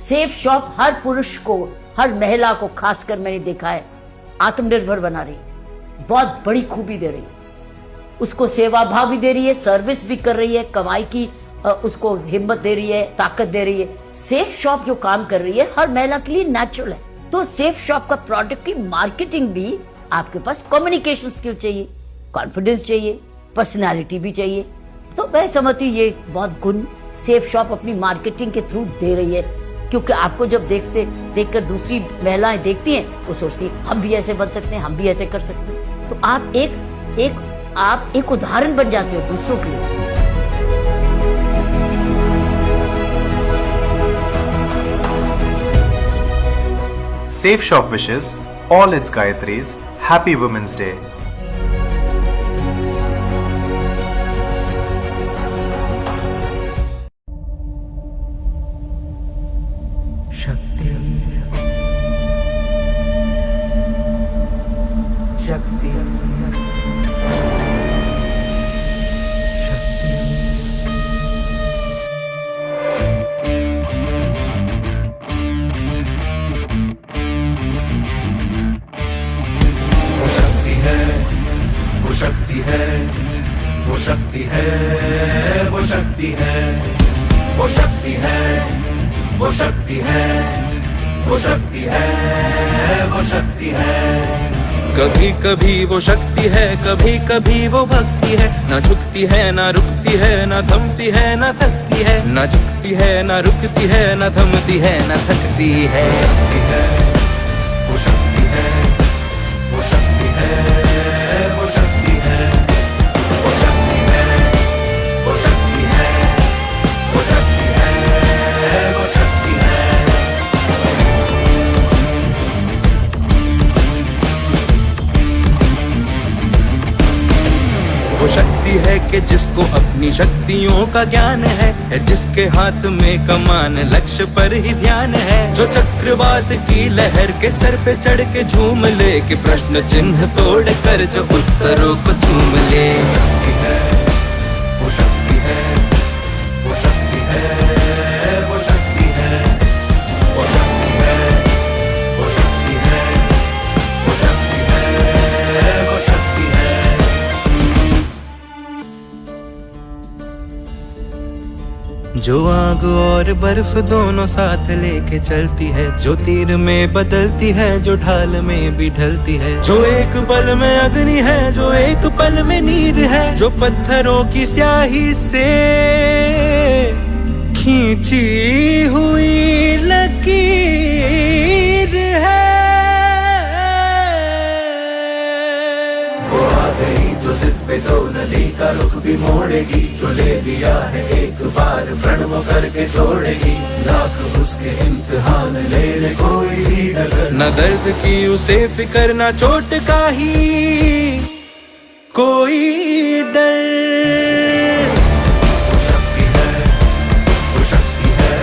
Safe shop हर पुरुष को, हर महिला को खासकर मैंने देखा है आत्मनिर्भर बना रही है, बहुत बड़ी खूबी दे रही है, उसको सेवा भाव भी दे रही है, सर्विस भी कर रही है, कमाई की उसको हिम्मत दे रही है, ताकत दे रही है। सेफ शॉप जो काम कर रही है हर महिला के लिए नेचुरल है। तो सेफ शॉप का प्रोडक्ट की मार्केटिंग भी, आपके पास कम्युनिकेशन स्किल चाहिए, कॉन्फिडेंस चाहिए, पर्सनालिटी भी चाहिए। तो मैं समझती हूँ ये बहुत गुण सेफ शॉप अपनी मार्केटिंग के थ्रू दे रही है, क्योंकि आपको जब देखकर दूसरी महिलाएं देखती हैं, वो सोचती हैं हम भी ऐसे बन सकते हैं, हम भी ऐसे कर सकते हैं। तो आप एक उदाहरण बन जाते हो दूसरों के लिए। Safe Shop wishes all its Gayatris Happy Women's Day. वो शक्ति है, वो शक्ति है, वो शक्ति है, वो शक्ति है, वो शक्ति है, वो शक्ति है। कभी कभी वो शक्ति है, कभी कभी वो भक्ति है, ना झुकती है ना रुकती है, ना थमती है ना थकती है, ना झुकती है ना रुकती है, ना थमती है ना थकती है। शक्ति है, वो शक्ति है, वो शक्ति है, वो शक्ति है, वो शक्ति है, वो शक्ति है, वो शक्ति है, वो शक्ति है। वो शक्ति है कि जिसको अपनी शक्तियों का ज्ञान है, जिसके हाथ में कमान लक्ष्य पर ही ध्यान है, जो चक्रवात की लहर के सर पे चढ़ के झूम ले, कि प्रश्न चिन्ह तोड़ कर जो उत्तरों को झूम ले। शक्ति है, वो शक्ति है, वो शक्ति है, वो शक्ति है, वो शक्ति है, वो शक्ति है, वो शक्ति है, वो शक्ति है। जो आग और बर्फ दोनों साथ लेके चलती है, जो तीर में बदलती है, जो ढाल में भी ढलती है, जो एक पल में अग्नि है, जो एक पल में नीर है, जो पत्थरों की स्याही से खींची हुई लकीर है। वो आ गई जो जिद पे तो नदी का रुख भी मोड़ेगी, जो ले दिया है एक बार प्रण वो करके छोड़ेगी। लाख उसके इम्तिहान ले ले कोई भी डगर, न दर्द की उसे फिकर, न चोट का ही कोई डर। वो शक्ति है, वो शक्ति है,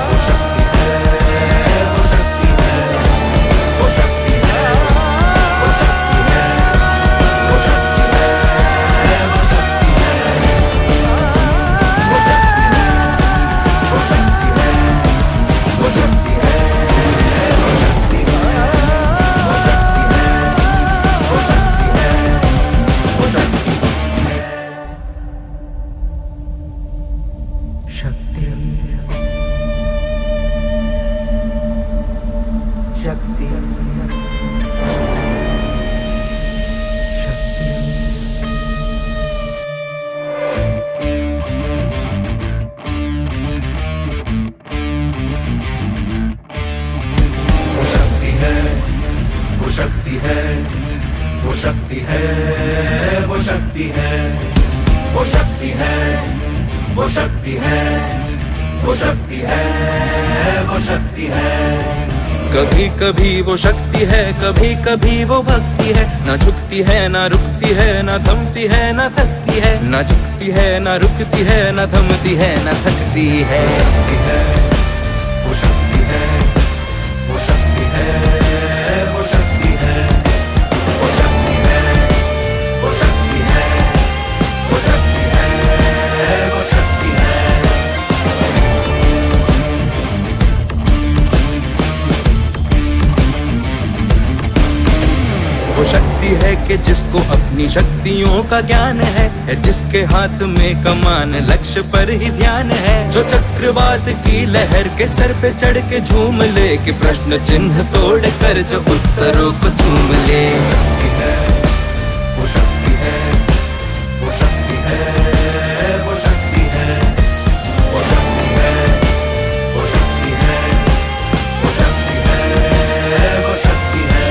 वो शक्ति है, वो शक्ति है, वो शक्ति है, वो शक्ति है, वो शक्ति है, वो शक्ति है, वो शक्ति है, वो शक्ति है, वो शक्ति है, वो शक्ति है, वो शक्ति है, वो शक्ति है, वो शक्ति है। शक्ति, शक्ति, शक्ति। वो शक्ति है, वो शक्ति है, वो शक्ति है, वो शक्ति है, वो शक्ति है, वो शक्ति है, वो शक्ति है, वो शक्ति है। कभी कभी वो शक्ति है, कभी कभी वो भक्ति है, ना झुकती है ना रुकती है, ना थमती है ना थकती है, ना झुकती है ना रुकती है, ना थमती है ना थकती है। शक्ति है, वो शक्ति है, वो शक्ति है, वो शक्ति है, वो शक्ति है, वो शक्ति है, वो शक्ति है, वो शक्ति है। है कि जिसको अपनी शक्तियों का ज्ञान है जिसके हाथ में कमान लक्ष्य पर ही ध्यान है, जो चक्रवात की लहर के सर पे चढ़ के झूम ले, कि प्रश्न चिन्ह तोड़ कर जो उत्तरों को चूम ले। वो शक्ति है, वो शक्ति है, वो शक्ति है, वो शक्ति है, वो शक्ति है, वो शक्ति है, वो शक्ति है।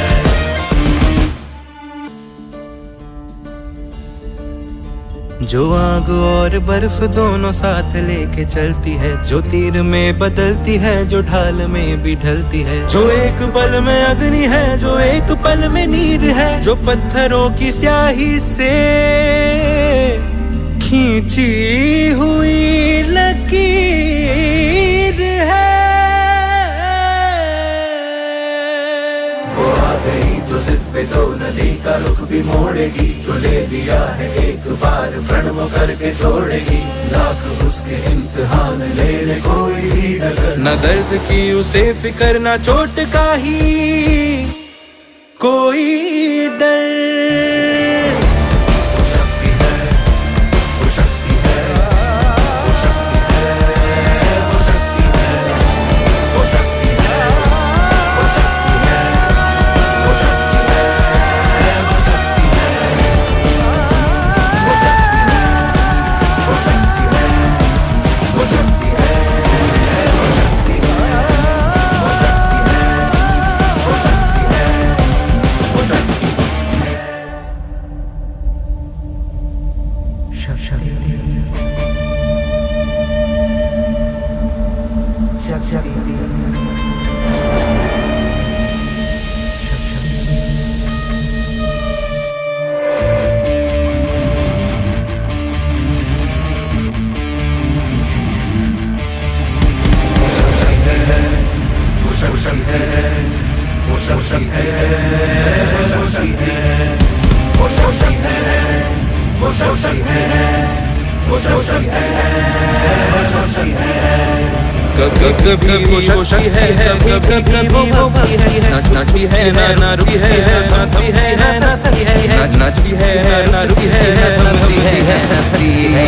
जो आग और बर्फ दोनों साथ लेके चलती है, जो तीर में बदलती है, जो ढाल में भी ढलती है, जो एक पल में अग्नि है, जो एक पल में नीर है, जो पत्थरों की स्याही से खींची हुई लकीर है। वो आ गई जो जिद पे तो नदी का रुख भी मोड़ेगी, जो ले दिया है एक बार प्रण वो करके छोड़ेगी, लाख उसके इम्तिहान ले ले कोई भी डगर, न दर्द की उसे फिकर, न चोट का ही कोई डर। वो शक्ति है, वो शक्ति है, वो शक्ति है, वो शक्ति है, वो शक्ति है, वो शक्ति है, वो शक्ति है, वो शक्ति है, वो शक्ति है, वो शक्ति है, वो शक्ति है, वो शक्ति है, वो शक्ति है, वो शक्ति है, वो शक्ति है। कभी वो शक्ति है, कभी वो भक्ति है, नाच भी है ना रुकी है, ना थमी है ना थमी है, नाच भी है ना रुकी है, ना थमी है ना थमी है।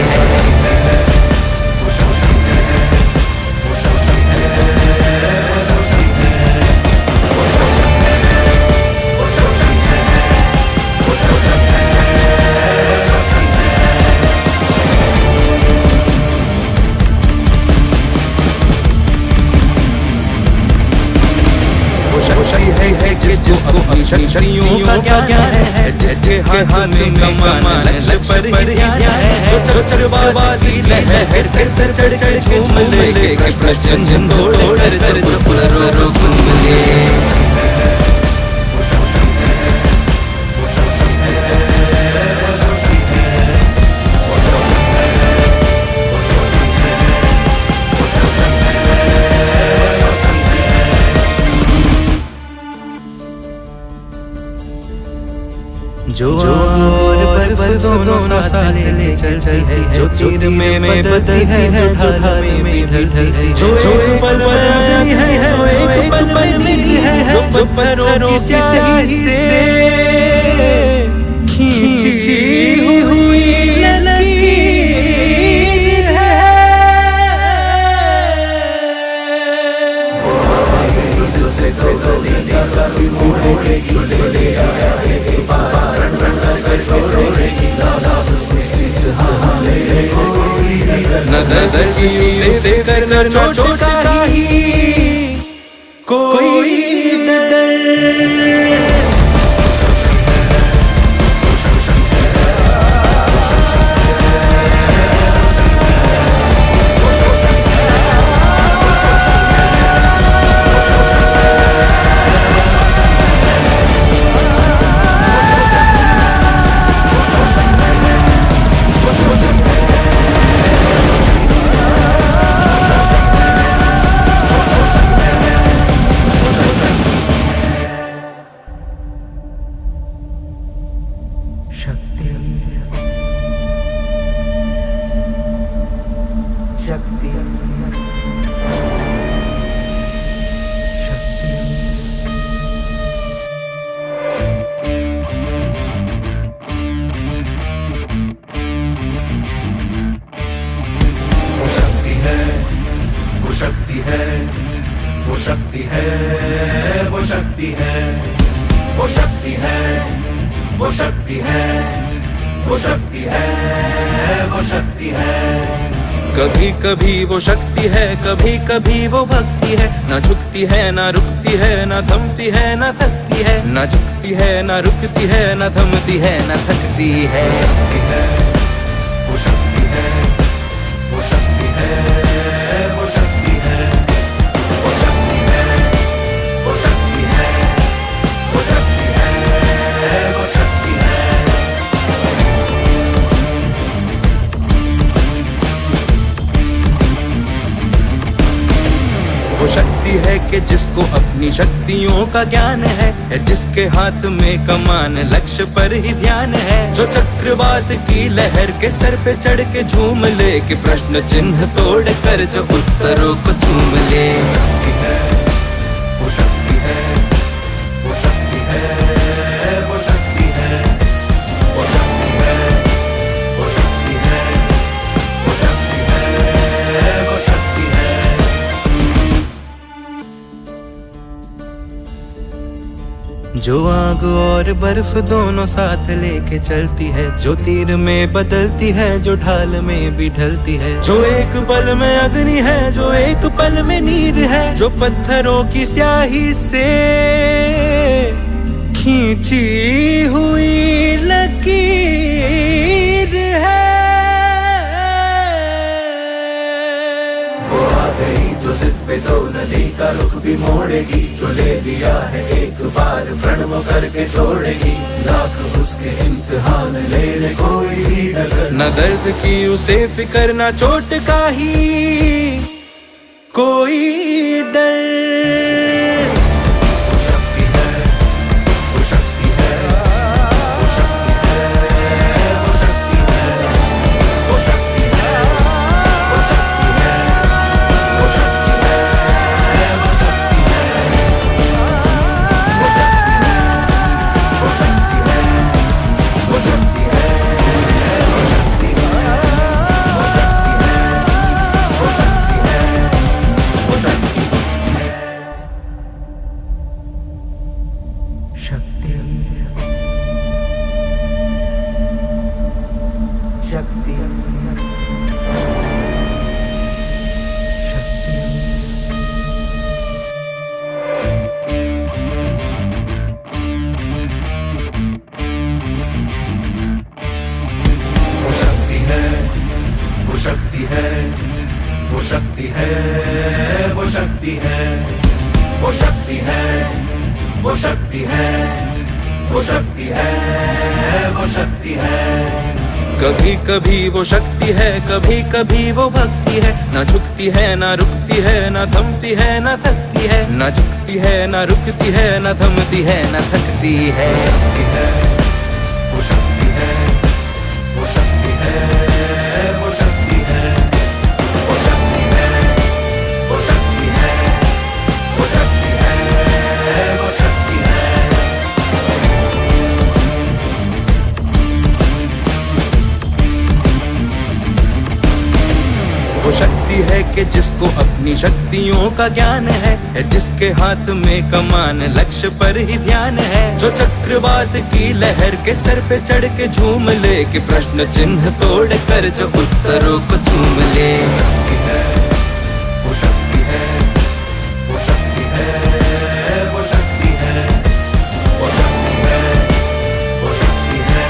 जिसको अपनी शक्तियों का ज्ञान है, जिसके हाथ में कमान लक्ष्य पर ही ध्यान है, जो चक्रवात की लहर के सर चढ़ के झूम ले, कि प्रश्न चिन्ह तोड़ कर जो उत्तरों को चूम ले। जो और बर्फ दोनों साथ ले चलती है, जो तीर में बदलती है, जो ढाल में ढलती है, जो एक पल में है, जो एक पल में मिली है, जो पत्थरों की स्याही से खींची हुई लकीर है। न दर्द की उसे करना चोट का ही कोई डर। वो शक्ति है, वो शक्ति है, वो शक्ति है, वो शक्ति है, वो शक्ति है, वो शक्ति है। कभी कभी वो शक्ति है, कभी कभी वो भक्ति है, ना झुकती है ना रुकती है, ना थमती है ना थकती है, ना झुकती है ना रुकती है, ना थमती है ना थकती है। शक्ति है, वो शक्ति है, वो शक्ति है, वो शक्ति है, वो शक्ति है, वो शक्ति है, वो शक्ति है, वो शक्ति है। वो शक्ति है कि जिसको अपनी शक्तियों का ज्ञान है जिसके हाथ में कमान लक्ष्य पर ही ध्यान है, जो चक्रवात की लहर के सर पे चढ़ के झूम ले, कि प्रश्न चिन्ह तोड़ कर जो उत्तरों को चूम ले। शक्ति है, वो शक्ति है, वो शक्ति है, वो शक्ति है, वो शक्ति है, वो शक्ति है, वो शक्ति है, वो शक्ति है। जो आग और बर्फ दोनों साथ लेके चलती है, जो तीर में बदलती है, जो ढाल में भी ढलती है, जो एक पल में अग्नि है, जो एक पल में नीर है, जो पत्थरों की स्याही से खींची हुई लकीर है। वो आ गई जो जिद पे तो नदी का रुख भी मोड़ेगी, जो ले दिया है एक बार प्रण वो करके छोड़ेगी। लाख उसके इम्तिहान ले ले कोई भी डगर, न दर्द की उसे फिकर, न चोट का ही कोई डर। वो शक्ति है, वो शक्ति है, वो शक्ति है, वो शक्ति है, वो शक्ति है, वो शक्ति है, वो शक्ति है, वो शक्ति है, वो शक्ति है, वो शक्ति है, वो शक्ति है, वो शक्ति है, वो शक्ति है, वो शक्ति है, वो शक्ति है। शक्ति, शक्ति, वो शक्ति है, वो शक्ति है, वो शक्ति है, वो शक्ति है, वो शक्ति है, वो शक्ति है, वो शक्ति है, वो शक्ति है। कभी कभी वो शक्ति है, कभी कभी वो भक्ति है, ना झुकती है ना रुकती है, ना थमती है ना थकती है, ना झुकती है ना रुकती है, ना थमती है ना थकती है। शक्ति है, वो शक्ति है, वो शक्ति है, वो शक्ति है, वो शक्ति है, वो शक्ति है, वो शक्ति है, वो शक्ति है। वो शक्ति है कि जिसको अपनी शक्तियों का ज्ञान है जिसके हाथ में कमान लक्ष्य पर ही ध्यान है, जो चक्रवात की लहर के सर पे चढ़ के झूम ले, कि प्रश्न चिन्ह तोड़ कर जो उत्तरों को चूम ले। शक्ति है, वो शक्ति है, वो शक्ति है, वो शक्ति है, वो शक्ति है, वो शक्ति है,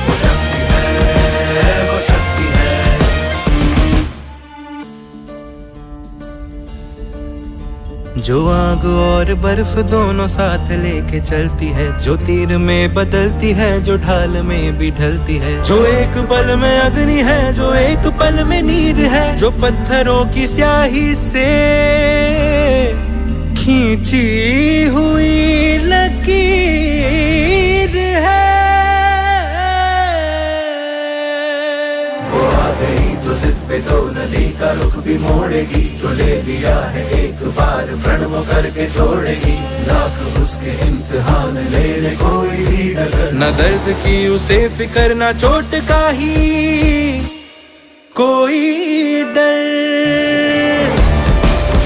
वो शक्ति है, वो शक्ति है। जो आग और बर्फ दोनों साथ लेके चलती है, जो तीर में बदलती है, जो ढाल में भी ढलती है, जो एक पल में अग्नि है, जो एक पल में नीर है, जो पत्थरों की स्याही से खींची हुई लकीर है। वो आ गई जो जिद पे तो नदी का रुख भी मोड़ेगी, जो ले दिया है एक बार प्रण वो करके छोड़ेगी। लाख उसके इम्तिहान ले ले कोई भी डगर, न दर्द की उसे फिकर, न चोट का ही कोई डर। वो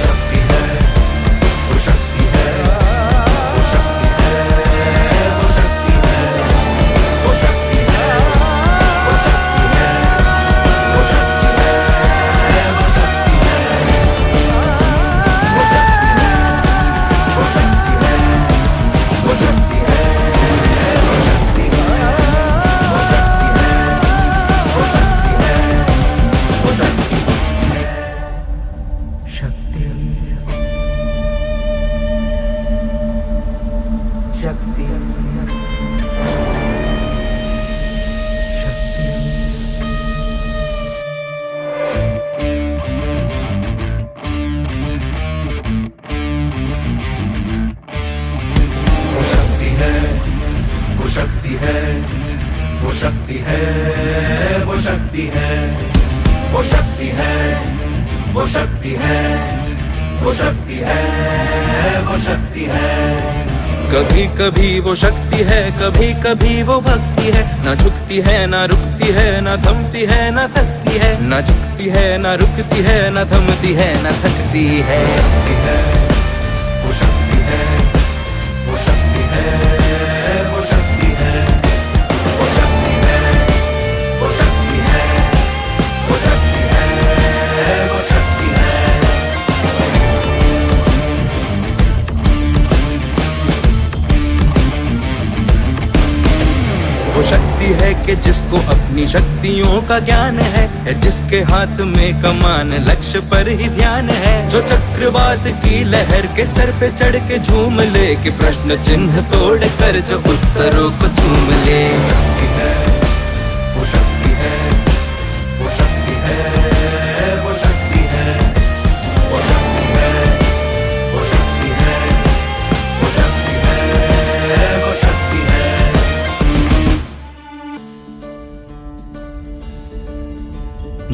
शक्ति है, वो शक्ति है, वो शक्ति है, वो शक्ति है, वो शक्ति है, वो शक्ति है। कभी कभी वो शक्ति है, कभी कभी वो भक्ति है, ना झुकती है ना रुकती है, ना थमती है ना थकती है, ना झुकती है ना रुकती है, ना थमती है ना थकती है। शक्ति है, वो शक्ति है, वो शक्ति है, वो शक्ति है, वो शक्ति है, वो शक्ति है, वो शक्ति है, वो शक्ति है। वो शक्ति है कि जिसको अपनी शक्तियों का ज्ञान है जिसके हाथ में कमान लक्ष्य पर ही ध्यान है, जो चक्रवात की लहर के सर पे चढ़ के झूम ले, कि प्रश्न चिन्ह तोड़ कर जो उत्तरों को चूम ले। शक्ति है, वो शक्ति है, वो शक्ति है, वो शक्ति है, वो शक्ति है, वो शक्ति है, वो शक्ति है, वो शक्ति है।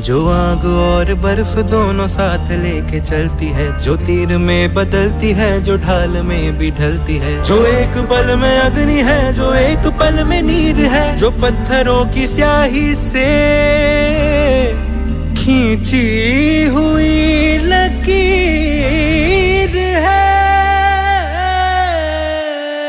जो आग और बर्फ दोनों साथ लेके चलती है, जो तीर में बदलती है, जो ढाल में भी ढलती है, जो एक पल में अग्नि है, जो एक पल में नीर है, जो पत्थरों की स्याही से खींची हुई लकीर